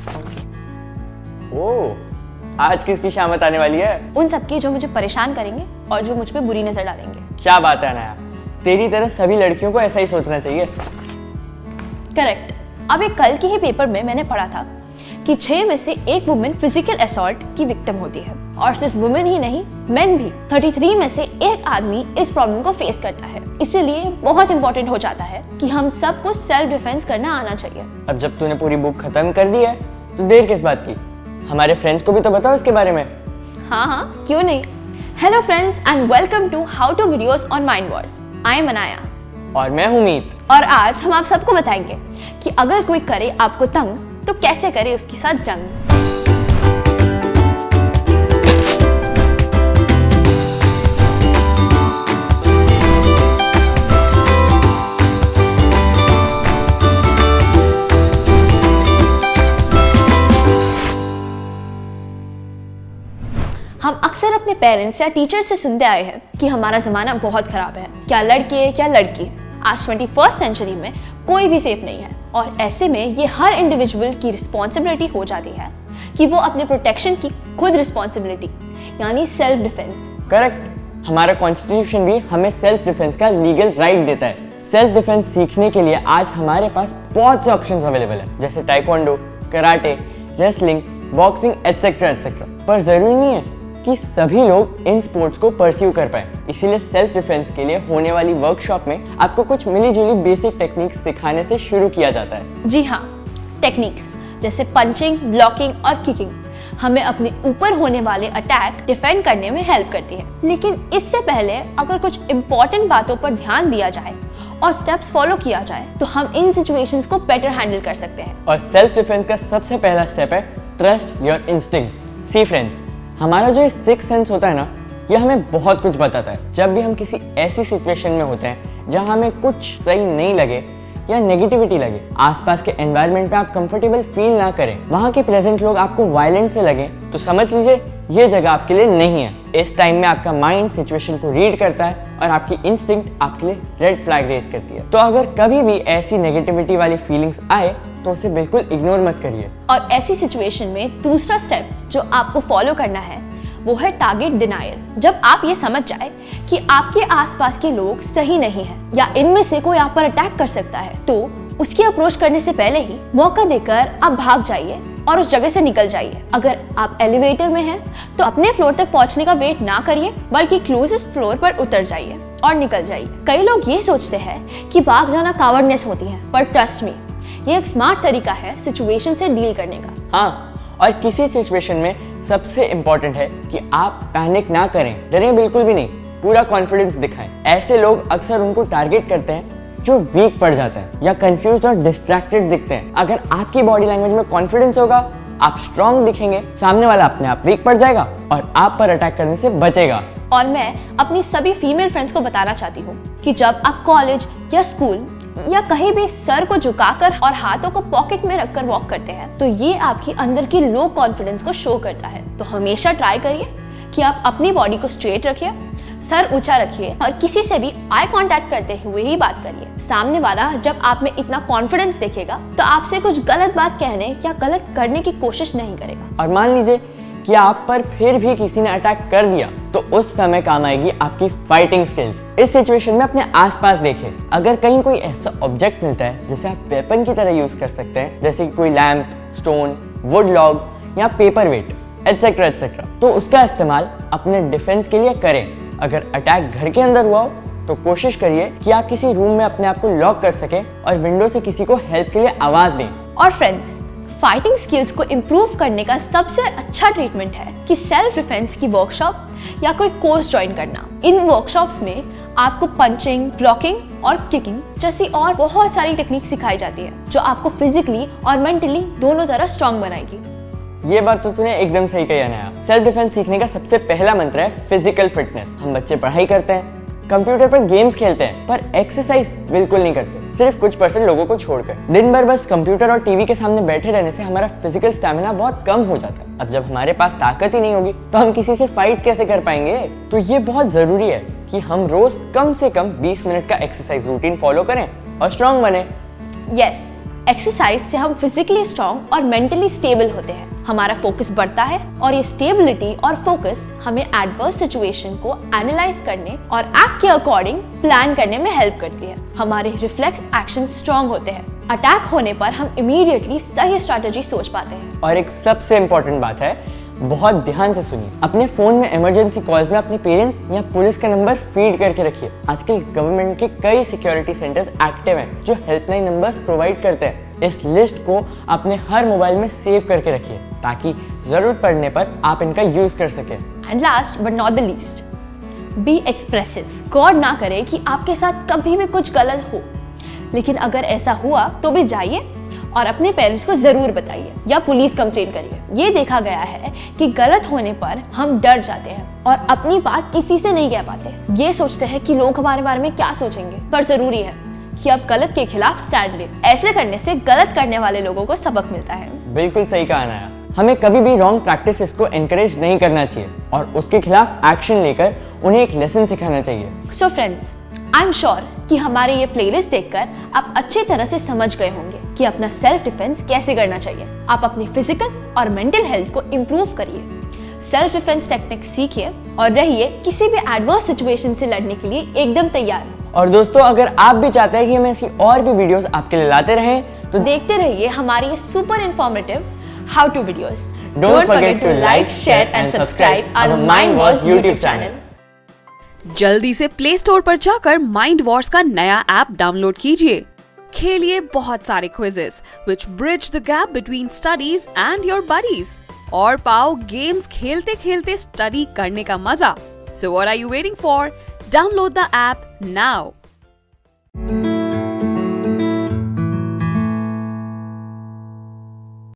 ओह, आज किसकी शामत आने वाली है? उन सबकी जो मुझे परेशान करेंगे और जो मुझ पे बुरी नजर डालेंगे। क्या बात है अनाया, तेरी तरह सभी लड़कियों को ऐसा ही सोचना चाहिए। करेक्ट। अब एक कल के ही पेपर में मैंने पढ़ा था कि 6 में से 1 वुमेन फिजिकल असॉल्ट की विक्टिम होती है, और सिर्फ वुमेन ही नहीं, मेन भी। 33 में से 1 आदमी इस प्रॉब्लम को फेस करता है। इसीलिए बहुत इंपॉर्टेंट हो जाता है कि हम सबको सेल्फ डिफेंस करना आना चाहिए। अब जब तूने पूरी बुक खत्म कर दी है तो देर किस बात की? हमारे फ्रेंड्स को भी तो बताओ इसके बारे में। हाँ, क्यों नहीं। Hello friends and welcome to how to videos on mind wars. I am Anaya और मैं हूँ मीत। और आज हम आप सबको बताएंगे कि अगर कोई करे आपको तंग तो कैसे करे उसके साथ जंग। हम अक्सर अपने पेरेंट्स या टीचर से सुनते आए हैं कि हमारा ज़माना बहुत ख़राब है, क्या लड़के क्या लड़की। आज 21st सेंचुरी में कोई भी सेफ नहीं है, और ऐसे में ये हर इंडिविजुअल की रिस्पॉन्सिबिलिटी हो जाती है कि वो अपने प्रोटेक्शन की खुद रिस्पॉन्सिबिलिटी यानी सेल्फ डिफेंस। करेक्ट। हमारा कॉन्स्टिट्यूशन भी हमें सेल्फ डिफेंस का लीगल राइट देता है। सेल्फ डिफेंस सीखने के लिए आज हमारे पास बहुत से ऑप्शंस अवेलेबल है, जैसे taekwondo, karate, wrestling, boxing etcetera etcetera. पर जरूरी नहीं है कि सभी लोग इन स्पोर्ट्स को परस्यू कर पाए। इसीलिए सेल्फ डिफेंस के लिए होने वाली वर्कशॉप में आपको कुछ मिली जुली बेसिक टेक्निक्स सिखाने से शुरू किया जाता है। जी हाँ, टेक्निक्स जैसे पंचिंग, ब्लॉकिंग और किकिंग हमें अपने ऊपर होने वाले अटैक डिफेंड करने में हेल्प करती है। लेकिन इससे पहले अगर कुछ इंपॉर्टेंट बातों पर ध्यान दिया जाए और स्टेप्स फॉलो किया जाए तो हम इन सिचुएशंस को बेटर हैंडल कर सकते हैं। और सेल्फ डिफेंस का सबसे पहला स्टेप है trust your instincts. See friends, हमारा जो सिक्स्थ सेंस होता है ना, ये हमें बहुत कुछ बताता है। जब भी हम किसी ऐसी सिचुएशन में होते हैं जहां हमें कुछ सही नहीं लगे या नेगेटिविटी लगे, आसपास के एनवायरनमेंट में आप कंफर्टेबल फील ना करें, वहां के प्रेजेंट लोग आपको वायलेंट से लगे, तो समझ लीजिए ये जगह आपके लिए नहीं है। इस टाइम में आपका माइंड सिचुएशन को रीड करता है और आपकी इंस्टिंक्ट आपके लिए रेड फ्लैग रेज करती है। तो अगर कभी भी ऐसी नेगेटिविटी वाली फीलिंग्स आए तो उसे बिल्कुल इग्नोर मत करिए। और ऐसी सिचुएशन में दूसरा स्टेप जो आपको फॉलो करना है वो है टारगेट डिनायल। जब आप ये समझ जाए कि आपके आसपास के लोग सही नहीं हैं या इनमें से कोई आप पर अटैक कर सकता है, तो उसकी अप्रोच करने से पहले ही मौका देकर आप भाग जाइए और उस जगह से निकल जाइए। अगर आप एलिवेटर में हैं तो अपने फ्लोर तक पहुंचने का वेट ना करिए, बल्कि क्लोजेस्ट फ्लोर पर उतर जाइए और निकल जाइए। कई लोग ये सोचते हैं कि भाग जाना कावर्डनेस होती है, पर ट्रस्ट मी, ये एक स्मार्ट तरीका है सिचुएशन से डील करने का। हाँ, और किसी सिचुएशन में सबसे इम्पोर्टेंट है कि आप पैनिक ना करें, डरें बिल्कुल भी नहीं, पूरा कॉन्फिडेंस दिखाएं। ऐसे लोग अक्सर उनको टारगेट करते हैं जो वीक पड़ जाता है या कंफ्यूज्ड और डिस्ट्रैक्टेड दिखते हैं। अगर आपकी बॉडी लैंग्वेज में कॉन्फिडेंस होगा, आप स्ट्रांग दिखेंगे, सामने वाला अपने आप वीक पड़ जाएगा और आप पर अटैक करने से बचेगा। और मैं अपनी सभी फीमेल फ्रेंड्स को बताना चाहती हूँ कि जब आप कॉलेज या स्कूल या कहीं भी सर को झुकाकर और हाथों को पॉकेट में रखकर वॉक करते हैं तो ये आपकी अंदर की लो कॉन्फिडेंस को शो करता है। तो हमेशा ट्राई करिए कि आप अपनी बॉडी को स्ट्रेट रखिए, सर ऊंचा रखिए और किसी से भी आई कांटेक्ट करते हुए ही बात करिए। सामने वाला जब आप में इतना कॉन्फिडेंस देखेगा तो आपसे कुछ गलत बात कहने या गलत करने की कोशिश नहीं करेगा। और मान लीजिए कि आप पर फिर भी किसी ने अटैक कर दिया तो उस समय काम आएगी आपकी फाइटिंग स्किल्स। इस सिचुएशन में अपने आसपास देखें, अगर कहीं कोई ऐसा ऑब्जेक्ट मिलता है जिसे आप वेपन की तरह यूज कर सकते हैं, जैसे कि कोई लैंप, स्टोन, वुड लॉग या पेपर वेट एटसेट्रा एटसेट्रा, तो उसका इस्तेमाल अपने डिफेंस के लिए करें। अगर अटैक घर के अंदर हुआ हो तो कोशिश करिए कि आप किसी रूम में अपने आप को लॉक कर सकें और विंडो से किसी को हेल्प के लिए आवाज दें। और फ्रेंड्स, फाइटिंग स्किल्स को इम्प्रूव करने का सबसे अच्छा ट्रीटमेंट है कि सेल्फ डिफेंस की वर्कशॉप या कोई कोर्स ज्वाइन करना। इन वर्कशॉप्स में आपको पंचिंग, ब्लॉकिंग और किकिंग जैसी और बहुत सारी टेक्निक सिखाई जाती है जो आपको फिजिकली और मेंटली दोनों तरह स्ट्रांग बनाएगी। ये बात तो तूने एकदम सही कही अनाया। सेल्फ डिफेंस सीखने का सबसे पहला मंत्र है फिजिकल फिटनेस। हम बच्चे पढ़ाई करते हैं, कंप्यूटर पर गेम्स खेलते हैं, पर एक्सरसाइज बिल्कुल नहीं करते, सिर्फ कुछ % लोगों को छोड़कर। दिन भर बस कंप्यूटर और टीवी के सामने बैठे रहने से हमारा फिजिकल स्टैमिना बहुत कम हो जाता है। अब जब हमारे पास ताकत ही नहीं होगी तो हम किसी से फाइट कैसे कर पाएंगे? तो ये बहुत जरूरी है कि हम रोज कम से कम 20 मिनट का एक्सरसाइज रूटीन फॉलो करें और स्ट्रांग बने। यस, एक्सरसाइज से हम फिजिकली स्ट्रॉन्ग और मेंटली स्टेबल होते हैं, हमारा फोकस बढ़ता है और ये स्टेबिलिटी और फोकस हमें एडवर्स सिचुएशन को एनालाइज करने और एक्ट के अकॉर्डिंग प्लान करने में हेल्प करती है। हमारे रिफ्लेक्स एक्शन स्ट्रॉन्ग होते हैं, अटैक होने पर हम इमीडिएटली सही स्ट्रैटेजी सोच पाते हैं। और एक सबसे इम्पोर्टेंट बात है, बहुत ध्यान से सुनिए, अपने फोन में इमरजेंसी कॉल्स में अपने पेरेंट्स या पुलिस का नंबर फीड करके रखिए। आजकल गवर्नमेंट के कई सिक्योरिटी सेंटर्स एक्टिव हैं जो हेल्पलाइन नंबर्स प्रोवाइड करते हैं। इस लिस्ट को अपने हर मोबाइल में सेव करके रखिए ताकि जरूरत पड़ने पर आप इनका यूज कर सकें। And last but not the least, B expressive. God ना करे कि आपके साथ कभी भी कुछ गलत हो, लेकिन अगर ऐसा हुआ तो भी जाइए और अपने पेरेंट्स को जरूर बताइए या पुलिस कंप्लेंट करिए। ये देखा गया है कि गलत होने पर हम डर जाते हैं और अपनी बात किसी से नहीं कह पाते। ये सोचते हैं कि लोग हमारे बारे में क्या सोचेंगे, पर जरूरी है कि आप गलत के खिलाफ स्टैंड लें। ऐसे करने से गलत करने वाले लोगों को सबक मिलता है। बिल्कुल सही कहा अनाया, हमें कभी भी रॉन्ग प्रैक्टिसेस को एनकरेज नहीं करना चाहिए और उसके खिलाफ एक्शन लेकर उन्हें एक लेसन सिखाना चाहिए। So friends, I am sure कि हमारे ये प्लेलिस्ट देखकर आप अच्छी तरह से समझ गए होंगे कि अपना सेल्फ डिफेंस कैसे करना चाहिए। आप अपनी फिजिकल और मेंटल हेल्थ को इम्प्रूव करिए, सेल्फ डिफेंस टेक्निक सीखिए और रहिए किसी भी एडवर्स सिचुएशन से लड़ने के लिए एकदम तैयार। और दोस्तों, अगर आप भी चाहते हैं कि हम ऐसी और भी वीडियोस आपके लिए लाते रहें तो देखते रहिए हमारी super informative how to videos. Don't forget to like, share and subscribe our Mind Wars YouTube channel. जल्दी से प्ले स्टोर पर जाकर माइंड वॉर्स का नया ऐप डाउनलोड कीजिए। खेलिए बहुत सारे quizzes which bridge the gap between studies and your buddies और पाओ गेम्स खेलते खेलते स्टडी करने का मजा। So what are you waiting for? Download the app now.